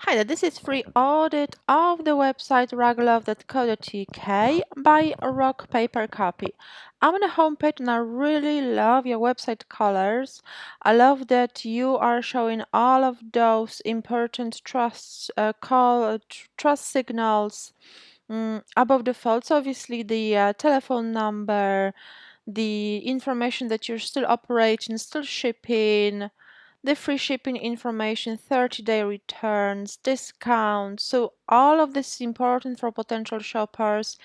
Hi there, this is free audit of the website raglove.co.uk by Rock Paper Copy. I'm on the homepage and I really love your website colors. I love that you are showing all of those important trust signals above the fold. So obviously the telephone number, the information that you're still operating, still shipping, the free shipping information, 30-day returns, discounts. So all of this is important for potential shoppers.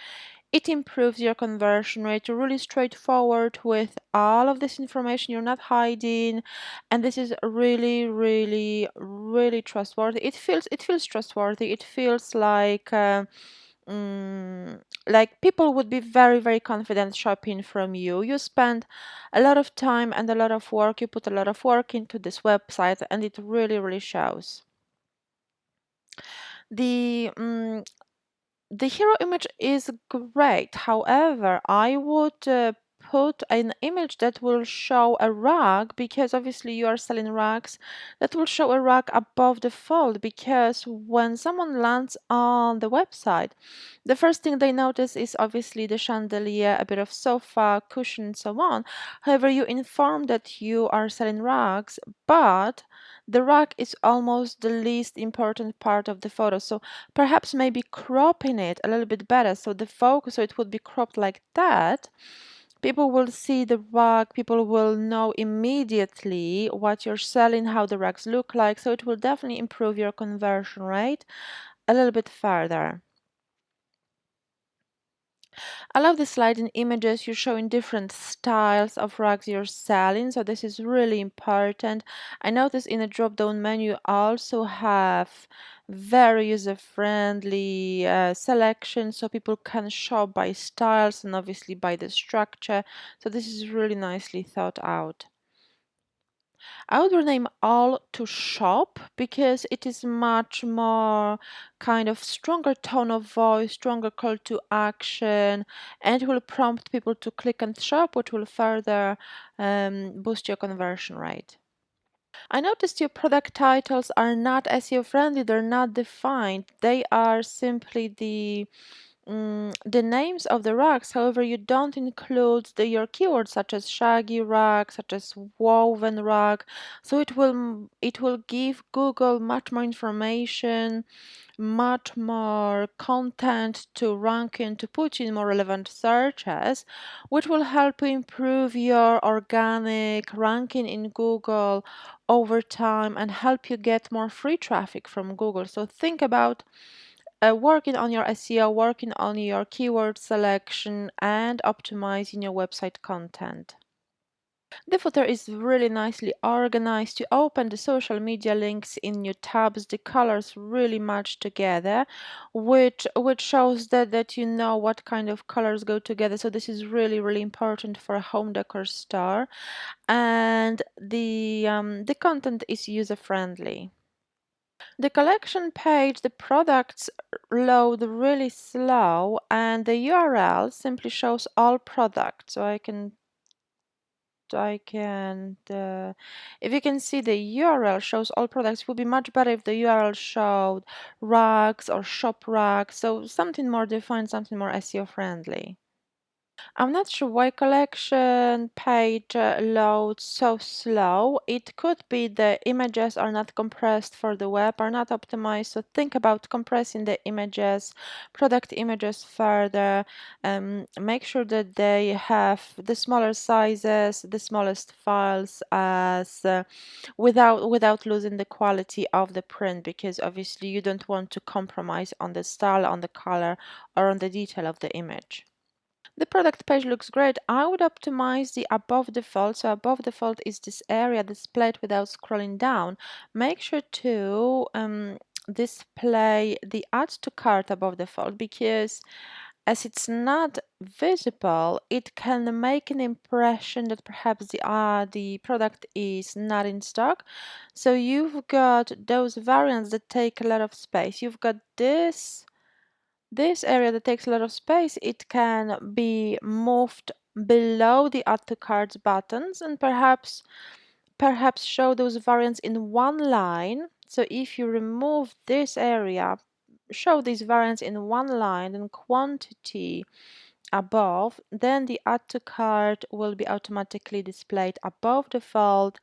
It improves your conversion rate. You're really straightforward with all of this information. You're not hiding, and this is really, really, really trustworthy. It feels trustworthy. It feels like people would be very, very confident shopping from you. You spend a lot of time and a lot of work. You put a lot of work into this website, and it really, really shows. The the hero image is great. However, I would put an image that will show a rug, because obviously you are selling rugs, that will show a rug above the fold, because when someone lands on the website, the first thing they notice is obviously the chandelier, a bit of sofa, cushion, and so on. However, you inform that you are selling rugs, but the rug is almost the least important part of the photo. So perhaps maybe cropping it a little bit better, so the focus, so it would be cropped like that. People will see the rug, people will know immediately what you're selling, how the rugs look like, so it will definitely improve your conversion rate a little bit further. I love the sliding images. You're showing different styles of rugs you're selling, so this is really important. I notice in the drop-down menu also have very user-friendly selection, so people can shop by styles and obviously by the structure. So this is really nicely thought out. I would rename all to shop, because it is much more kind of stronger tone of voice, stronger call to action, and it will prompt people to click and shop, which will further boost your conversion rate. I noticed your product titles are not SEO friendly, they're not defined. They are simply the names of the rugs. However, you don't include your keywords such as shaggy rug, such as woven rug. So it will give Google much more information, much more content to rank in, to put in more relevant searches, which will help you improve your organic ranking in Google over time and help you get more free traffic from Google. So think about working on your SEO, working on your keyword selection, and optimizing your website content. The footer is really nicely organized. You open the social media links in new tabs. The colors really match together, which shows that you know what kind of colors go together. So this is really, really important for a home decor store, and the content is user friendly. The collection page, the products load really slow, and the URL simply shows all products. So if you can see the URL shows all products, it would be much better if the URL showed rugs or shop rugs. So something more defined, something more SEO friendly. I'm not sure why collection page loads so slow. It could be the images are not compressed for the web, are not optimized. So think about compressing the images, product images further. Make sure that they have the smaller sizes, the smallest files, as without losing the quality of the print, because obviously you don't want to compromise on the style, on the color, or on the detail of the image. The product page looks great. I would optimize the above default. So above default is this area displayed without scrolling down. Make sure to display the add to cart above default, because as it's not visible, it can make an impression that perhaps the product is not in stock. So you've got those variants that take a lot of space. You've got this area that takes a lot of space. It can be moved below the add to carts buttons, and perhaps show those variants in one line So if you remove this area, show this variance in one line and quantity above, then the add to cart will be automatically displayed above the fold,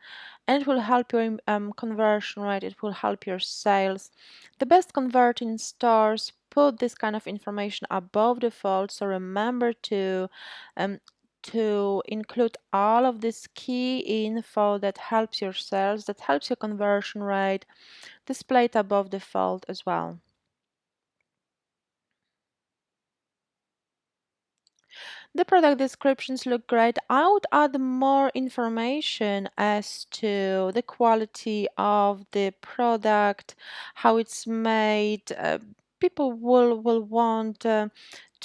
and it will help your conversion rate, it will help your sales. The best converting stores put this kind of information above the fold, so remember um, to include all of this key info that helps your sales, that helps your conversion rate, displayed above the fold as well. The product descriptions look great. I would add more information as to the quality of the product, how it's made. People will want to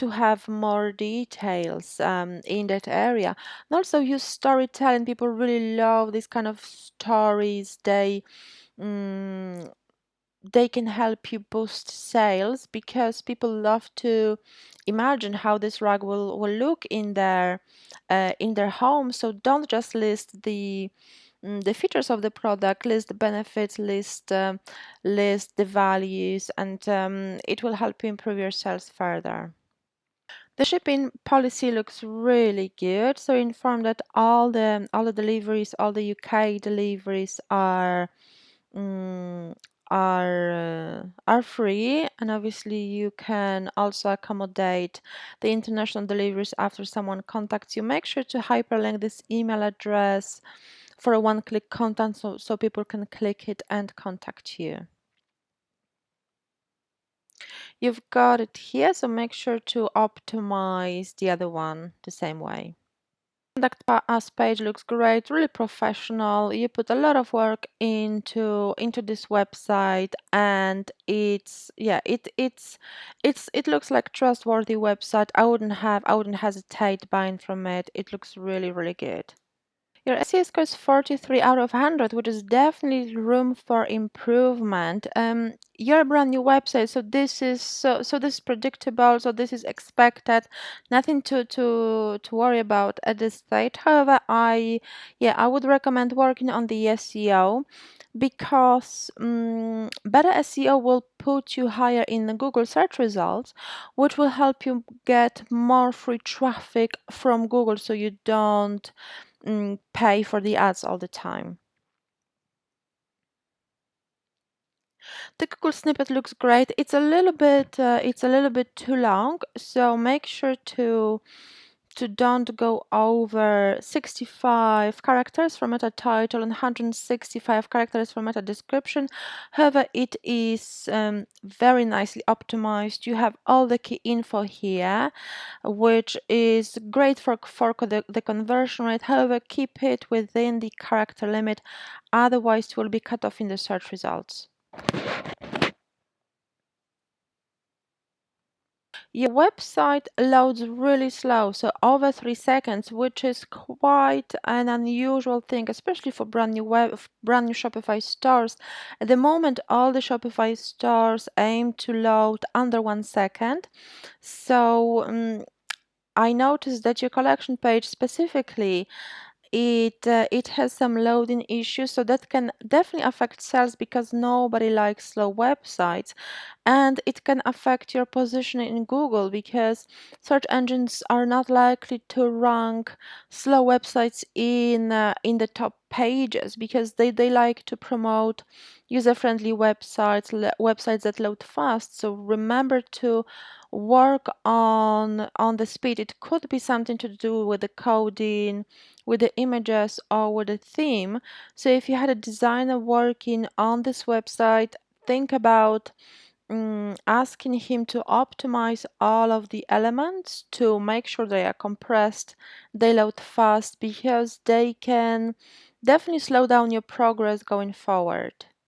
have more details in that area. And also use storytelling. People really love these kind of stories. Mm, they can help you boost sales because people love to imagine how this rug will look in their home. So don't just list the features of the product, list the benefits, list the values, and it will help you improve your sales further. The shipping policy looks really good. So inform that all the deliveries, all the UK deliveries mm, are free, and obviously you can also accommodate the international deliveries after someone contacts you. Make sure to hyperlink this email address for a one-click contact so people can click it and contact you. You've got it here, so make sure to optimize the other one the same way. Contact us page looks great, really professional. You put a lot of work into this website, and it looks like trustworthy website. I wouldn't hesitate buying from it. It looks really, really good. Your SEO score is 43 out of 100, which is definitely room for improvement. You're a brand new website, so this is predictable, so this is expected. Nothing to worry about at this stage. However, I would recommend working on the SEO because better SEO will put you higher in the Google search results, which will help you get more free traffic from Google, so you don't pay for the ads all the time. The Google snippet looks great. It's a little bit too long, so make sure to don't go over 65 characters for meta title and 165 characters for meta description. However, it is very nicely optimized. You have all the key info here, which is great for the conversion rate. However, keep it within the character limit, otherwise it will be cut off in the search results. Your website loads really slow, so over 3 seconds, which is quite an unusual thing, especially for brand new Shopify stores. At the moment, all the Shopify stores aim to load under 1 second. So I noticed that your collection page specifically, it has some loading issues, so that can definitely affect sales because nobody likes slow websites, and it can affect your positioning in Google because search engines are not likely to rank slow websites in the top pages because they like to promote user-friendly websites that load fast. So remember to work on the speed. It could be something to do with the coding, with the images, or with the theme. So if you had a designer working on this website, think about asking him to optimize all of the elements to make sure they are compressed, they load fast, because they can definitely slow down your progress going forward.